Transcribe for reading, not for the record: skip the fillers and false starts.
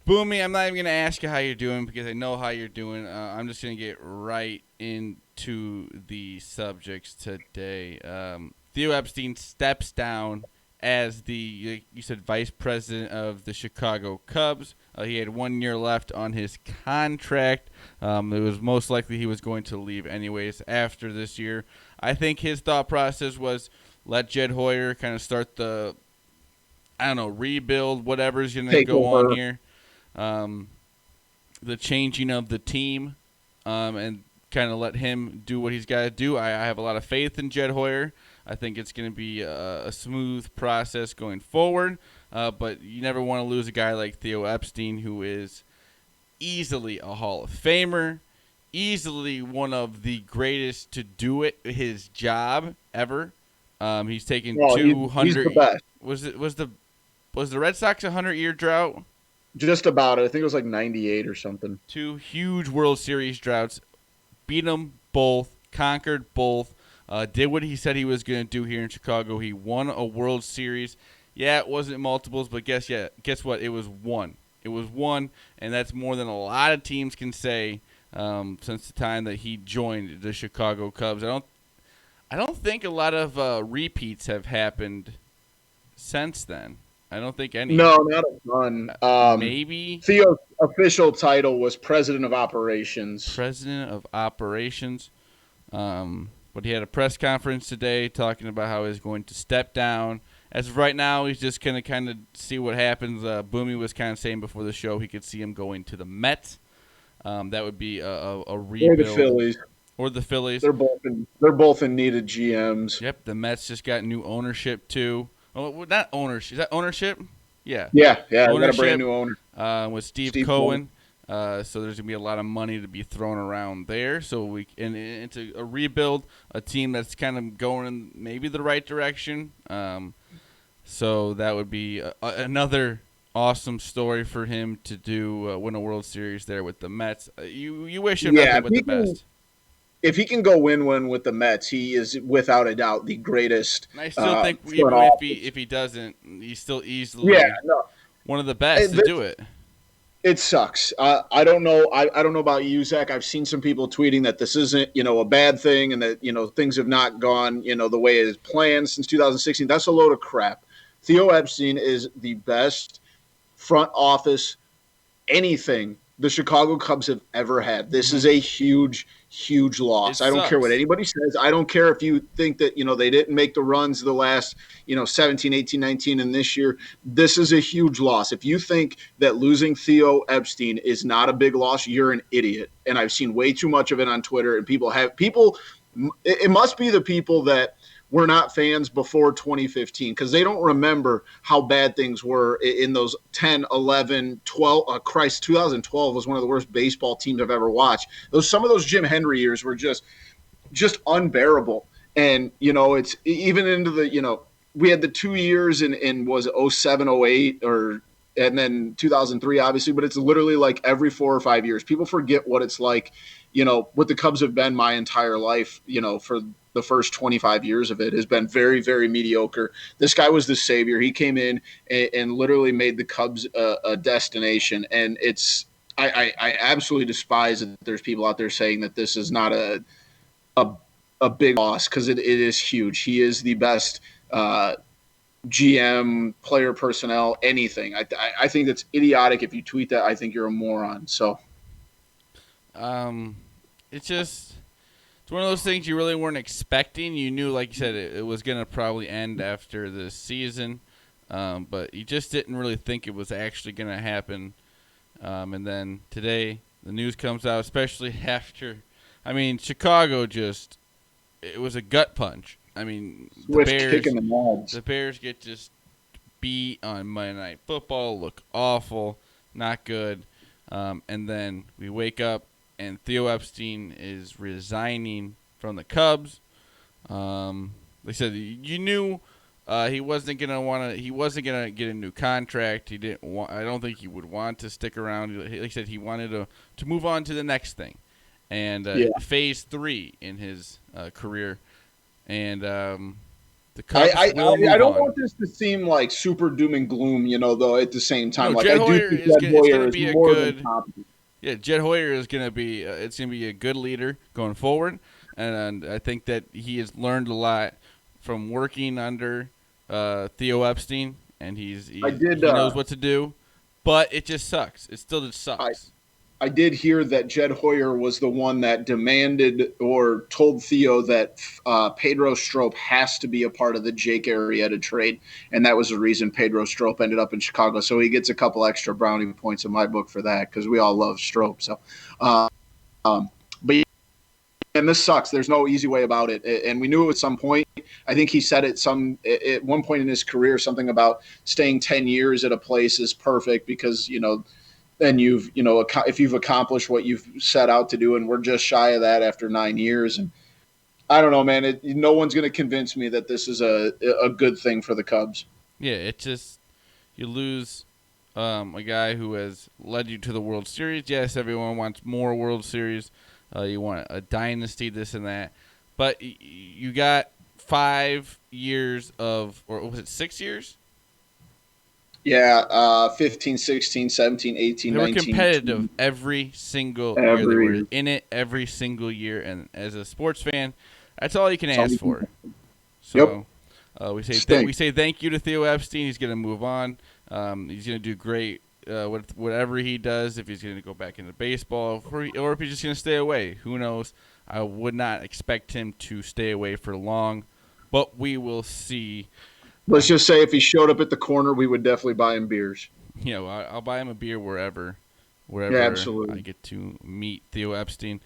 Boomy, I'm not even going to ask you how you're doing because I know how you're doing. I'm just going to get right into the subjects today. Theo Epstein steps down as you said, vice president of the Chicago Cubs. He had 1 year left on his contract. It was most likely he was going to leave anyways after this year. I think his thought process was let Jed Hoyer kind of start the, rebuild, whatever's going to go on here. The changing of the team, and kind of let him do what he's got to do. I have a lot of faith in Jed Hoyer. I think it's going to be a smooth process going forward, but you never want to lose a guy like Theo Epstein, who is easily a Hall of Famer, easily one of the greatest to do it, his job ever. He's taken 200. He's the best. Was the Red Sox 100-year drought? Just about it. I think it was like 98 or something. 2 huge World Series droughts. Beat them both. Conquered both. Did what he said he was going to do here in Chicago. He won a World Series. Yeah, it wasn't multiples, but guess what? It was one. It was one, and that's more than a lot of teams can say since the time that he joined the Chicago Cubs. I don't think a lot of repeats have happened since then. I don't think any. No, not a ton. Maybe Theo's official title was President of Operations. President of Operations. But he had a press conference today talking about how he's going to step down. As of right now, he's just going to kind of see what happens. Boomy was kind of saying before the show he could see him going to the Mets. That would be a rebuild. Or the Phillies. Or the Phillies. They're both in need of GMs. Yep, the Mets just got new ownership too. Oh, not ownership. Is that ownership? Yeah. Yeah. Ownership, got a brand new owner. With Steve Cohen. So there's gonna be a lot of money to be thrown around there. So into a rebuild, a team that's kind of going in maybe the right direction. So that would be another awesome story for him to do, win a World Series there with the Mets. You wish him nothing but the best. If he can go win one with the Mets, he is without a doubt the greatest. And I still think even if he doesn't, he's still easily one of the best to do it. It sucks. I don't know. I don't know about you, Zach. I've seen some people tweeting that this isn't, a bad thing and that, things have not gone, the way it is planned since 2016. That's a load of crap. Theo Epstein is the best front office anything the Chicago Cubs have ever had. This is a huge, huge loss. I don't care what anybody says. I don't care if you think that, they didn't make the runs the last, 17, 18, 19, and this year. This is a huge loss. If you think that losing Theo Epstein is not a big loss, you're an idiot. And I've seen way too much of it on Twitter. And it must be the people that were not fans before 2015 because they don't remember how bad things were in those 10, 11, 12. 2012 was one of the worst baseball teams I've ever watched. Some of those Jim Henry years were just unbearable. And, it's even into the, we had the 2 years in was it 07, 08 and then 2003, obviously, but it's literally like every 4 or 5 years. People forget what it's like, what the Cubs have been my entire life, for the first 25 years of it has been very, very mediocre. This guy was the savior. He came in and literally made the Cubs a destination. And I absolutely despise that there's people out there saying that this is not a big loss because it is huge. He is the best GM, player personnel, anything. I think that's idiotic. If you tweet that, I think you're a moron. So, it's one of those things you really weren't expecting. You knew, like you said, it was going to probably end after this season, but you just didn't really think it was actually going to happen. And then today, the news comes out, especially after, Chicago it was a gut punch. The Bears get just beat on Monday Night Football, look awful, not good. And then we wake up and Theo Epstein is resigning from the Cubs. Like I said, you knew he wasn't gonna get a new contract. He didn't want. I don't think he would want to stick around. Like I said, he wanted to move on to the next thing, and phase 3 in his career. And The Cubs will I move don't on. want this to seem like super doom and gloom, though at the same time. No, Like, Jed I do Hoyer think is Jed gonna, it's going Hoyer to is be a more than good. competent. Yeah, Jed Hoyer is going to be. It's going to be a good leader going forward, and I think that he has learned a lot from working under Theo Epstein, and I did. he knows what to do. But it just sucks. It still just I sucks. I did hear that Jed Hoyer was the one that demanded or told Theo that Pedro Strop has to be a part of the Jake Arrieta trade, and that was the reason Pedro Strop ended up in Chicago. So he gets a couple extra brownie points in my book for that because we all love Strop. So, uh, but yeah, and this sucks. There's no easy way about it, and we knew it at some point. I think he said it at one point in his career something about staying 10 years at a place is perfect because then if you've accomplished what you've set out to do, and we're just shy of that after 9 years. And I don't know, man. No one's going to convince me that this is a good thing for the Cubs. Yeah, it just you lose a guy who has led you to the World Series. Yes, everyone wants more World Series. You want a dynasty, this and that. But you got 5 years of, or was it 6 years? Yeah, 15, 16, 17, 18, They were 19, competitive 20, every single year. They were every. in it every single year. And as a sports fan, that's all you can So, ask for. yep. So we say Stink. we say thank you to Theo Epstein. He's going to move on. He's going to do great whatever he does. If he's going to go back into baseball, or if he's just going to stay away, who knows? I would not expect him to stay away for long, but we will see. Let's just say if he showed up at the corner, we would definitely buy him beers. I'll buy him a beer Yeah, wherever I absolutely. get to meet Theo Epstein.